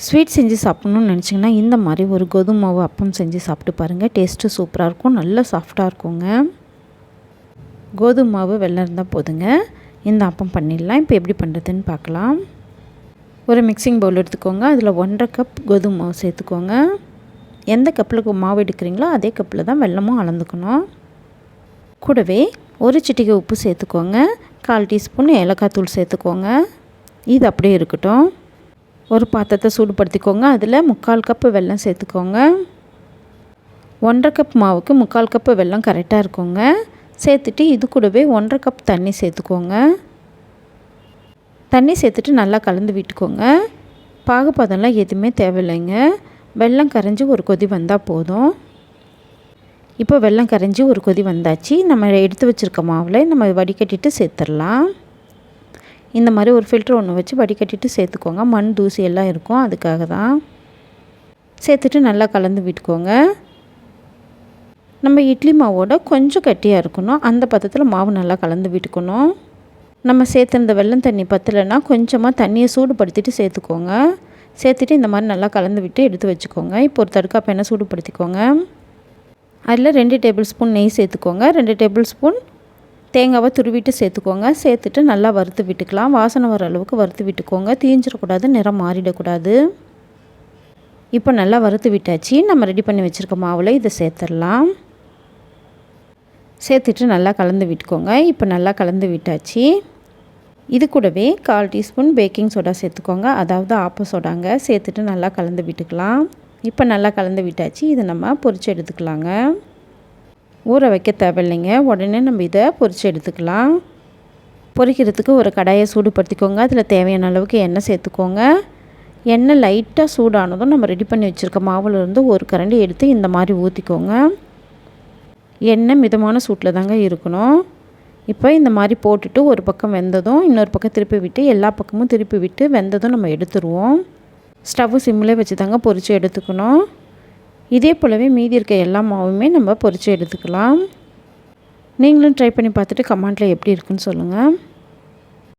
Sweet செஞ்சு சாப்பிட்ணுன்னு நினச்சிங்கன்னா இந்த மாதிரி ஒரு கோதுமை மாவு அப்பம் செஞ்சு சாப்பிட்டு பாருங்கள். டேஸ்ட்டு சூப்பராக இருக்கும், நல்லா சாஃப்டாக இருக்குங்க. கோதுமை மாவு வெல்லம் இருந்தால் போதுங்க, இந்த அப்பம் பண்ணிடலாம். இப்போ எப்படி பண்ணுறதுன்னு பார்க்கலாம். ஒரு மிக்சிங் பவுல் எடுத்துக்கோங்க. அதில் 1.5 கப் கோதுமை மாவு சேர்த்துக்கோங்க. எந்த கப்பில் மாவு எடுக்கிறீங்களோ அதே கப்பில் தான் வெல்லமும் அளந்துக்கணும். கூடவே ஒரு சிட்டிகை உப்பு சேர்த்துக்கோங்க. 1/4 டீஸ்பூன் ஏலக்காய் தூள் சேர்த்துக்கோங்க. இது அப்படியே இருக்கட்டும். ஒரு பாத்திரத்தை சூடுபடுத்திக்கோங்க. அதில் 3/4 கப்பு வெல்லம் சேர்த்துக்கோங்க. 1.5 கப் மாவுக்கு 3/4 கப்பு வெல்லம் கரெக்டாக இருக்குங்க. சேர்த்துட்டு இது கூடவே 1.5 கப் தண்ணி சேர்த்துக்கோங்க. தண்ணி சேர்த்துட்டு நல்லா கலந்து விட்டுக்கோங்க. பாகுபதம்லாம் எதுவுமே தேவையில்லைங்க. வெல்லம் கரைஞ்சி ஒரு கொதி வந்தால் போதும். இப்போ வெல்லம் கரைஞ்சி ஒரு கொதி வந்தாச்சு. நம்ம எடுத்து வச்சுருக்க மாவில் நம்ம வடிகட்டிட்டு சேர்த்துடலாம். இந்த மாதிரி ஒரு ஃபில்ட்ரு ஒன்று வச்சு வடிகட்டிட்டு சேர்த்துக்கோங்க. மண் தூசி எல்லாம் இருக்கும், அதுக்காக தான். சேர்த்துட்டு நல்லா கலந்து விட்டுக்கோங்க. நம்ம இட்லி மாவோட கொஞ்சம் கட்டியாக இருக்கணும், அந்த பதத்தில் மாவு நல்லா கலந்து விட்டுக்கணும். நம்ம சேர்த்துருந்த வெல்லம் தண்ணி பத்தலைன்னா கொஞ்சமாக தண்ணியை சூடுபடுத்திட்டு சேர்த்துக்கோங்க. சேர்த்துட்டு இந்த மாதிரி நல்லா கலந்து விட்டு எடுத்து வச்சுக்கோங்க. இப்போ ஒரு தடுக்காப்பு எண்ணெய் சூடுபடுத்திக்கோங்க. அதில் 2 டேபிள் ஸ்பூன் நெய் சேர்த்துக்கோங்க. 2 டேபிள் ஸ்பூன் தேங்காவை துருவிட்டு சேர்த்துக்கோங்க. சேர்த்துட்டு நல்லா வறுத்து விட்டுக்கலாம். வாசனை வர அளவுக்கு வறுத்து விட்டுக்கோங்க. தீஞ்சிடக்கூடாது, நிறம் மாறிடக்கூடாது. இப்போ நல்லா வறுத்து விட்டாச்சு. நம்ம ரெடி பண்ணி வச்சுருக்க மாவில் இதை சேர்த்துடலாம். சேர்த்துட்டு நல்லா கலந்து விட்டுக்கோங்க. இப்போ நல்லா கலந்து விட்டாச்சு. இது கூடவே 1/4 டீஸ்பூன் பேக்கிங் சோடா சேர்த்துக்கோங்க, அதாவது ஆப்ப சோடாங்க. சேர்த்துட்டு நல்லா கலந்து விட்டுக்கலாம். இப்போ நல்லா கலந்து விட்டாச்சு. இதை நம்ம பொரித்து எடுத்துக்கலாங்க. ஊற வைக்க தேவையில்லைங்க, உடனே நம்ம இதை பொரித்து எடுத்துக்கலாம். பொரிக்கிறதுக்கு ஒரு கடாயை சூடுபடுத்திக்கோங்க. அதில் தேவையான அளவுக்கு எண்ணெய் சேர்த்துக்கோங்க. எண்ணெய் லைட்டாக சூடானதும் நம்ம ரெடி பண்ணி வச்சுருக்க மாவுலேருந்து ஒரு கரண்டி எடுத்து இந்த மாதிரி ஊற்றிக்கோங்க. எண்ணெய் மிதமான சூட்டில் தாங்க இருக்கணும். இப்போ இந்த மாதிரி போட்டுட்டு ஒரு பக்கம் வெந்ததும் இன்னொரு பக்கம் திருப்பி விட்டு எல்லா பக்கமும் திருப்பி விட்டு வெந்ததும் நம்ம எடுத்துருவோம். ஸ்டவ்வு சிம்மில் வச்சு தாங்க பொரித்து எடுத்துக்கணும். இதே போலவே மீதி இருக்க எல்லா மாவுமே நம்ம பொரித்து எடுத்துக்கலாம். நீங்களும் ட்ரை பண்ணி பார்த்துட்டு கமெண்ட்டில் எப்படி இருக்குன்னு சொல்லுங்கள்.